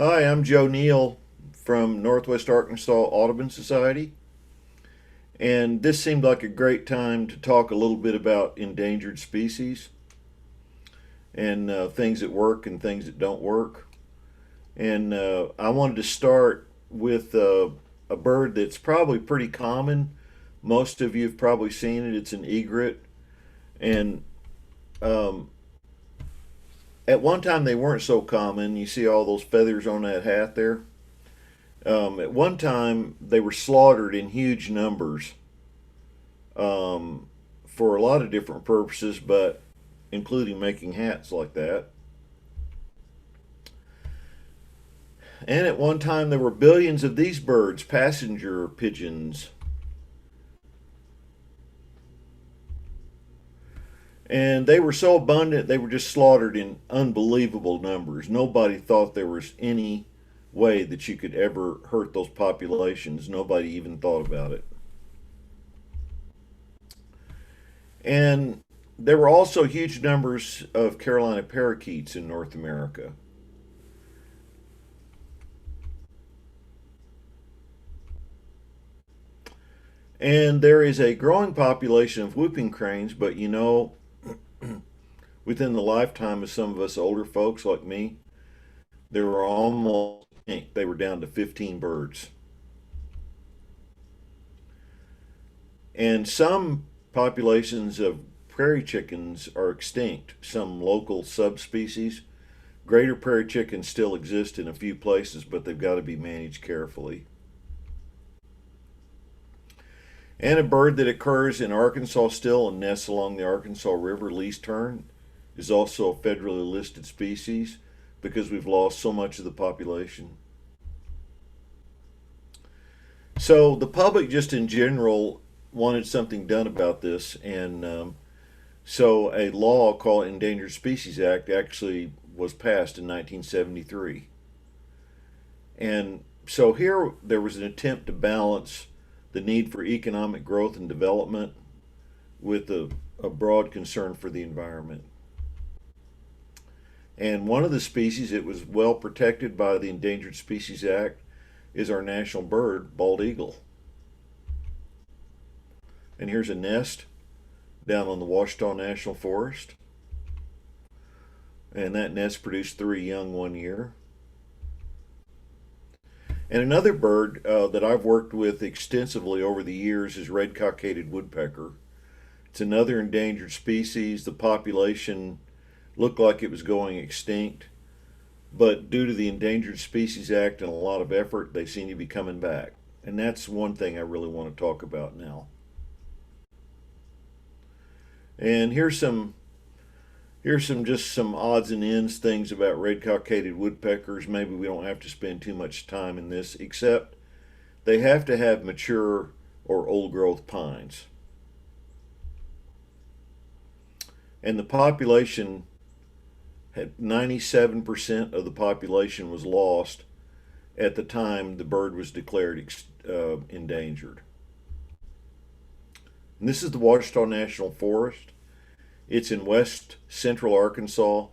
Hi, I'm Joe Neal from Northwest Arkansas Audubon Society, and this seemed like a great time to talk a little bit about endangered species and things that work and things that don't work. And I wanted to start with a bird that's probably pretty common. Most of you have probably seen it. It's an egret, and um, at one time they weren't so common. You see all those feathers on that hat there. At one time, they were slaughtered in huge numbers um, for a lot of different purposes, but including making hats like that. And at one time, there were billions of these birds, passenger pigeons. And they were so abundant, they were just slaughtered in unbelievable numbers. Nobody thought there was any way that you could ever hurt those populations. Nobody even thought about it. And there were also huge numbers of Carolina parakeets in North America. And there is a growing population of whooping cranes, but within the lifetime of some of us older folks like me, there were almost, they were down to 15 birds. And some populations of prairie chickens are extinct, some local subspecies. Greater prairie chickens still exist in a few places, but they've got to be managed carefully. And a bird that occurs in Arkansas still and nests along the Arkansas River, least tern, is also a federally listed species because we've lost so much of the population. So the public, just in general, wanted something done about this, and so a law called Endangered Species Act actually was passed in 1973. And so here there was an attempt to balance the need for economic growth and development with a broad concern for the environment. And one of the species that was well protected by the Endangered Species Act is our national bird, bald eagle. And here's a nest down on the Ouachita National Forest. And that nest produced 3 young one year. And another bird that I've worked with extensively over the years is red-cockaded woodpecker. It's another endangered species. The population looked like it was going extinct, but due to the Endangered Species Act and a lot of effort, they seem to be coming back. And that's one thing I really want to talk about now. And here's just some odds and ends things about red-cockaded woodpeckers. Maybe we don't have to spend too much time in this, except they have to have mature or old growth pines. And the population had 97% of the population was lost at the time the bird was declared endangered. And this is the Ouachita National Forest. It's in west central Arkansas,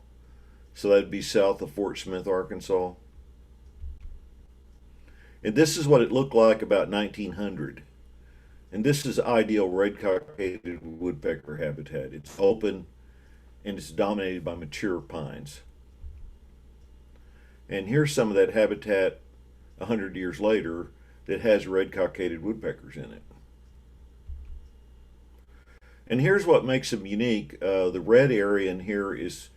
so that'd be south of Fort Smith, Arkansas. And this is what it looked like about 1900. And this is ideal red-cockaded woodpecker habitat. It's open and it's dominated by mature pines. And here's some of that habitat 100 years later that has red-cockaded woodpeckers in it. And here's what makes them unique. The red area in here is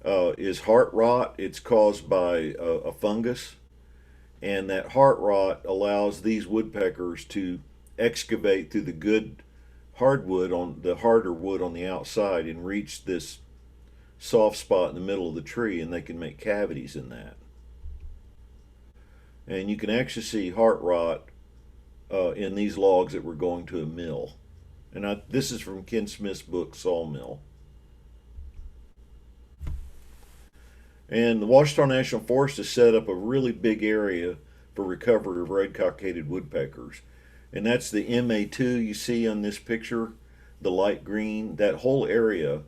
heart rot. It's caused by a fungus, and that heart rot allows these woodpeckers to excavate through the good hardwood on the harder wood on the outside and reach this soft spot in the middle of the tree, and they can make cavities in that. And you can actually see heart rot in these logs that were going to a mill. And this is from Ken Smith's book, Sawmill. And the Ouachita National Forest has set up a really big area for recovery of red-cockaded woodpeckers. And that's the MA2 you see on this picture, the light green, that whole area.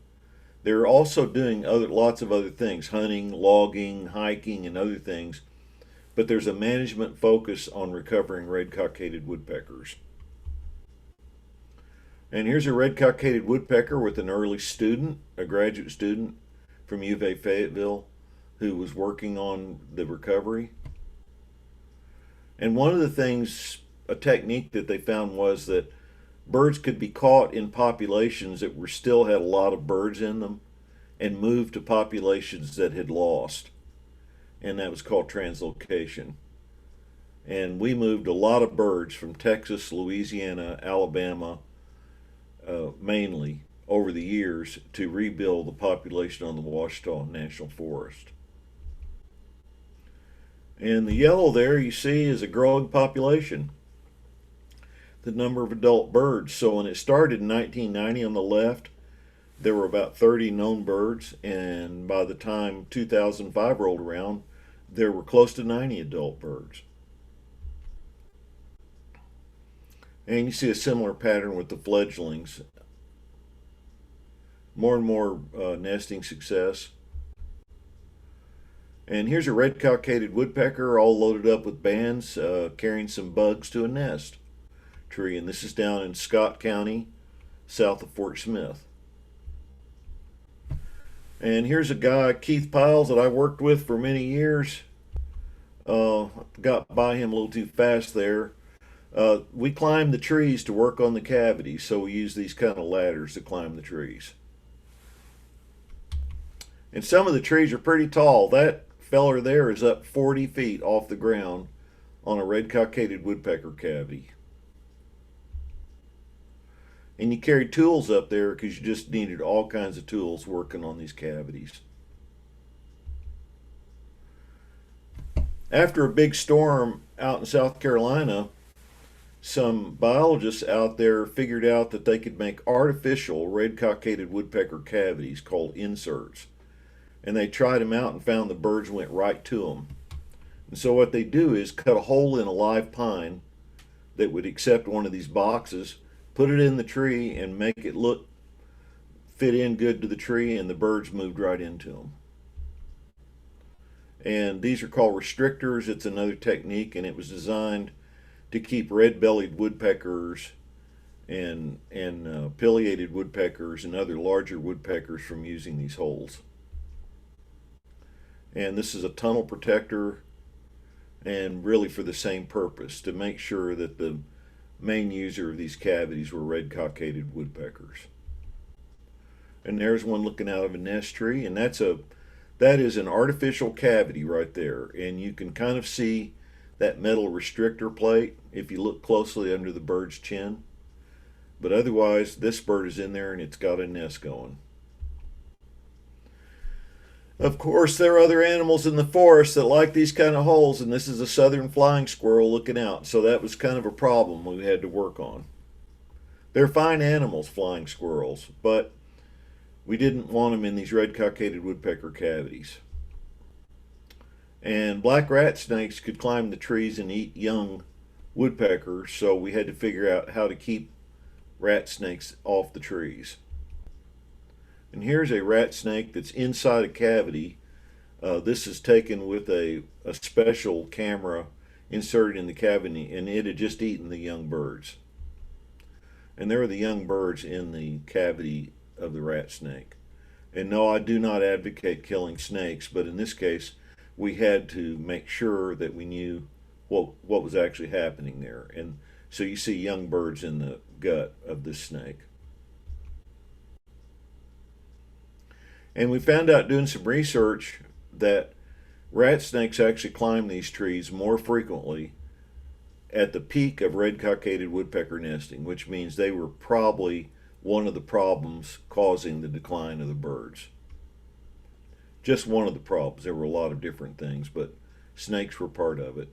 They're also doing lots of other things, hunting, logging, hiking, and other things. but there's a management focus on recovering red-cockaded woodpeckers. And here's a red-cockaded woodpecker with an early student, a graduate student from U of A Fayetteville, who was working on the recovery. And one of the things, a technique that they found, was that birds could be caught in populations that were still had a lot of birds in them and moved to populations that had lost. And that was called translocation. And we moved a lot of birds from Texas, Louisiana, Alabama, mainly over the years to rebuild the population on the Ouachita National Forest. And the yellow there you see is a growing population, the number of adult birds. So when it started in 1990 on the left, there were about 30 known birds, and by the time 2005 rolled around, there were close to 90 adult birds. And you see a similar pattern with the fledglings. More and more nesting success. And here's a red-cockaded woodpecker all loaded up with bands, carrying some bugs to a nest tree. And this is down in Scott County, south of Fort Smith. And here's a guy, Keith Piles, that I worked with for many years. Got by him a little too fast there. We climbed the trees to work on the cavities, so we use these kind of ladders to climb the trees. And some of the trees are pretty tall. That feller there is up 40 feet off the ground on a red-cockaded woodpecker cavity. And you carried tools up there because you just needed all kinds of tools working on these cavities. After a big storm out in South Carolina, some biologists out there figured out that they could make artificial red-cockaded woodpecker cavities called inserts. And they tried them out and found the birds went right to them. And so what they do is cut a hole in a live pine that would accept one of these boxes, put it in the tree, and make it fit in good to the tree, and the birds moved right into them. And these are called restrictors. It's another technique, and it was designed to keep red-bellied woodpeckers and pileated woodpeckers and other larger woodpeckers from using these holes. And this is a tunnel protector, and really for the same purpose, to make sure that the main user of these cavities were red-cockaded woodpeckers. And there's one looking out of a nest tree, and that is an artificial cavity right there. And you can kind of see that metal restrictor plate if you look closely under the bird's chin. But otherwise, this bird is in there and it's got a nest going. Of course, there are other animals in the forest that like these kind of holes, and this is a southern flying squirrel looking out, so that was kind of a problem we had to work on. They're fine animals, flying squirrels, but we didn't want them in these red-cockaded woodpecker cavities. And black rat snakes could climb the trees and eat young woodpeckers, so we had to figure out how to keep rat snakes off the trees. And here's a rat snake that's inside a cavity. This is taken with a special camera inserted in the cavity, and it had just eaten the young birds. And there are the young birds in the cavity of the rat snake. And no, I do not advocate killing snakes, but in this case, we had to make sure that we knew what was actually happening there. And so you see young birds in the gut of this snake. And we found out doing some research that rat snakes actually climb these trees more frequently at the peak of red-cockaded woodpecker nesting, which means they were probably one of the problems causing the decline of the birds. Just one of the problems. There were a lot of different things, but snakes were part of it.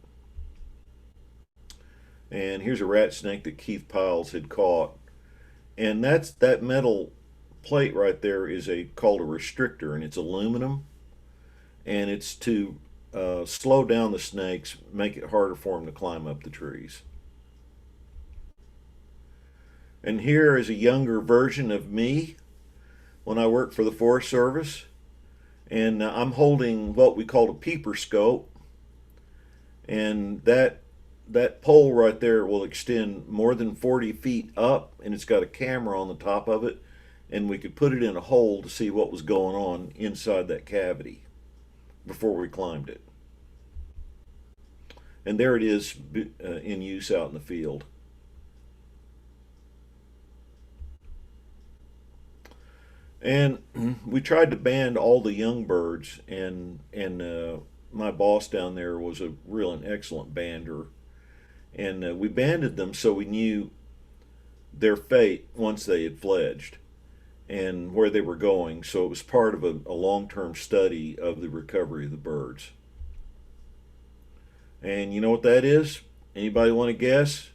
And here's a rat snake that Keith Piles had caught. And that metal plate right there is called a restrictor, and it's aluminum, and it's to slow down the snakes, make it harder for them to climb up the trees. And here is a younger version of me when I worked for the Forest Service, and I'm holding what we called a peeper scope, And that pole right there will extend more than 40 feet up, and it's got a camera on the top of it, and we could put it in a hole to see what was going on inside that cavity before we climbed it. And there it is in use out in the field. And we tried to band all the young birds, and my boss down there was a real and excellent bander, and we banded them so we knew their fate once they had fledged and where they were going. So it was part of a long-term study of the recovery of the birds. And you know what that is? Anybody want to guess?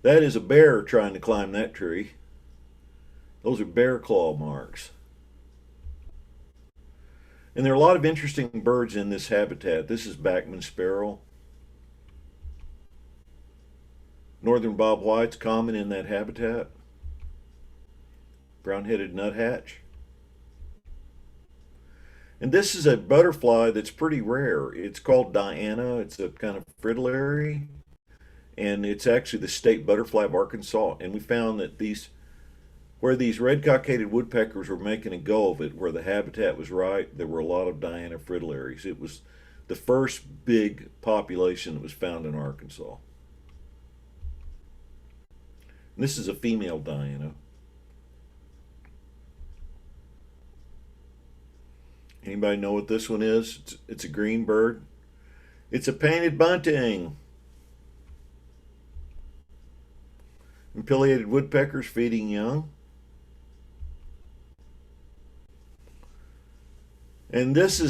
That is a bear trying to climb that tree. Those are bear claw marks. And there are a lot of interesting birds in this habitat. This is Bachman sparrow. Northern bobwhite's common in that habitat. Brown-headed nuthatch. And this is a butterfly that's pretty rare. It's called Diana. It's a kind of fritillary, and it's actually the state butterfly of Arkansas. And we found that where these red-cockaded woodpeckers were making a go of it, where the habitat was right, there were a lot of Diana fritillaries. It was the first big population that was found in Arkansas. And this is a female Diana. Anybody know what this one is? It's a green bird. It's a painted bunting. And pileated woodpeckers feeding young. And this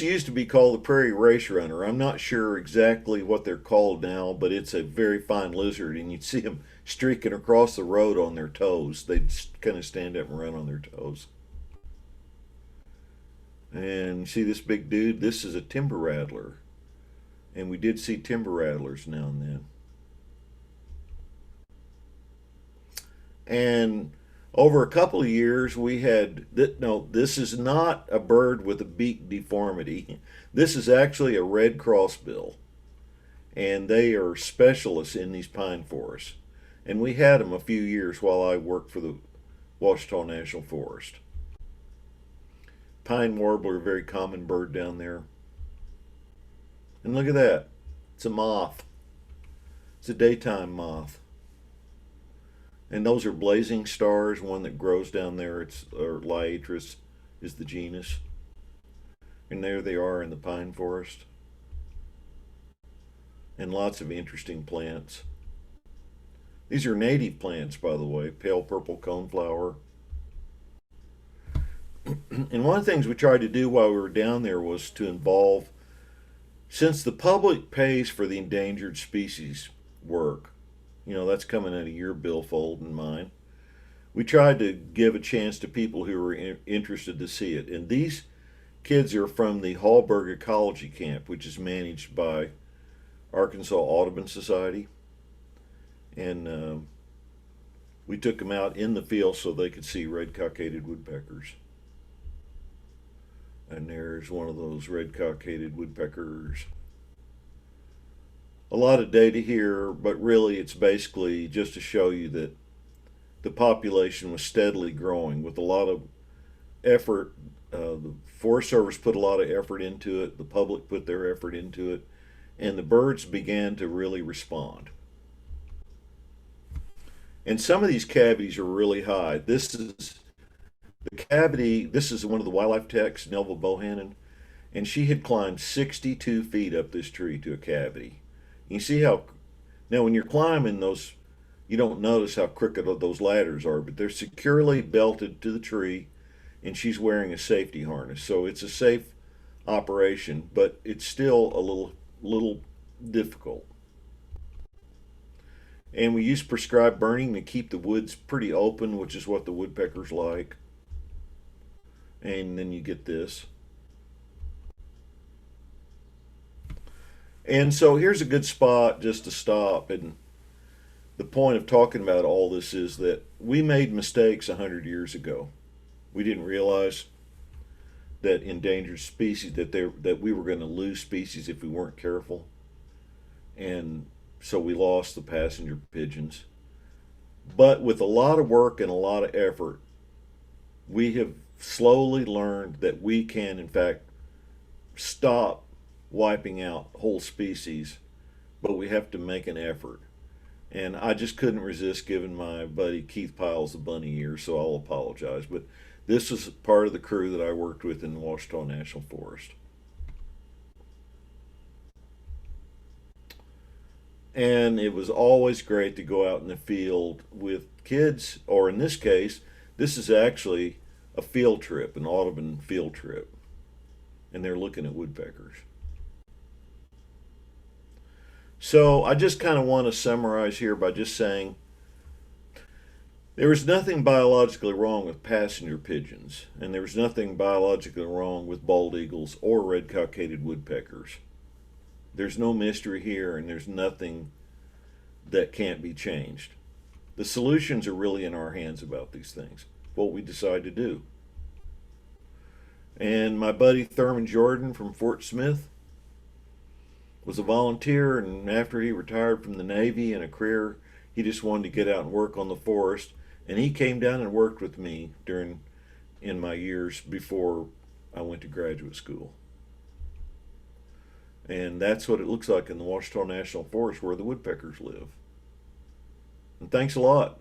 used to be called the prairie race runner. I'm not sure exactly what they're called now, but it's a very fine lizard, and you'd see them streaking across the road on their toes. They'd kind of stand up and run on their toes. And see this big dude? This is a timber rattler. And we did see timber rattlers now and then. And over a couple of years, we had, no, this is not a bird with a beak deformity. This is actually a red crossbill. And they are specialists in these pine forests. And we had them a few years while I worked for the Ouachita National Forest. Pine warbler, a very common bird down there. And look at that. It's a moth. It's a daytime moth. And those are blazing stars, one that grows down there. Or Liatris is the genus. And there they are in the pine forest. And lots of interesting plants. These are native plants, by the way. Pale purple coneflower. And one of the things we tried to do while we were down there was to involve, since the public pays for the endangered species work, that's coming out of your billfold and mine, we tried to give a chance to people who were interested to see it. And these kids are from the Hallberg Ecology Camp, which is managed by Arkansas Audubon Society. And we took them out in the field so they could see red-cockaded woodpeckers. And there's one of those red-cockaded woodpeckers. A lot of data here, but really it's basically just to show you that the population was steadily growing with a lot of effort. The Forest Service put a lot of effort into it. The public put their effort into it. And the birds began to really respond. And some of these cavities are really high. This is one of the wildlife techs, Nelva Bohannon, and she had climbed 62 feet up this tree to a cavity. You see how, now when you're climbing those, you don't notice how crooked those ladders are, but they're securely belted to the tree, and she's wearing a safety harness. So it's a safe operation, but it's still a little difficult. And we use prescribed burning to keep the woods pretty open, which is what the woodpeckers like. And then you get this. And so here's a good spot just to stop. And the point of talking about all this is that we made mistakes 100 years ago. We didn't realize that endangered species, that we were going to lose species if we weren't careful, and so we lost the passenger pigeons. But with a lot of work and a lot of effort, we have slowly learned that we can, in fact, stop wiping out whole species, but we have to make an effort. And I just couldn't resist giving my buddy Keith Piles the bunny ear, so I'll apologize. But this was part of the crew that I worked with in the Ouachita National Forest. And it was always great to go out in the field with kids, or in this case, this is actually a field trip, an Audubon field trip. And they're looking at woodpeckers. So I just kind of want to summarize here by just saying there was nothing biologically wrong with passenger pigeons, and there was nothing biologically wrong with bald eagles or red-cockaded woodpeckers. There's no mystery here, and there's nothing that can't be changed. The solutions are really in our hands about these things, what we decide to do. And my buddy Thurman Jordan from Fort Smith was a volunteer, and after he retired from the Navy and a career, he just wanted to get out and work on the forest. And he came down and worked with me in my years before I went to graduate school. And that's what it looks like in the Ouachita National Forest where the woodpeckers live. And thanks a lot.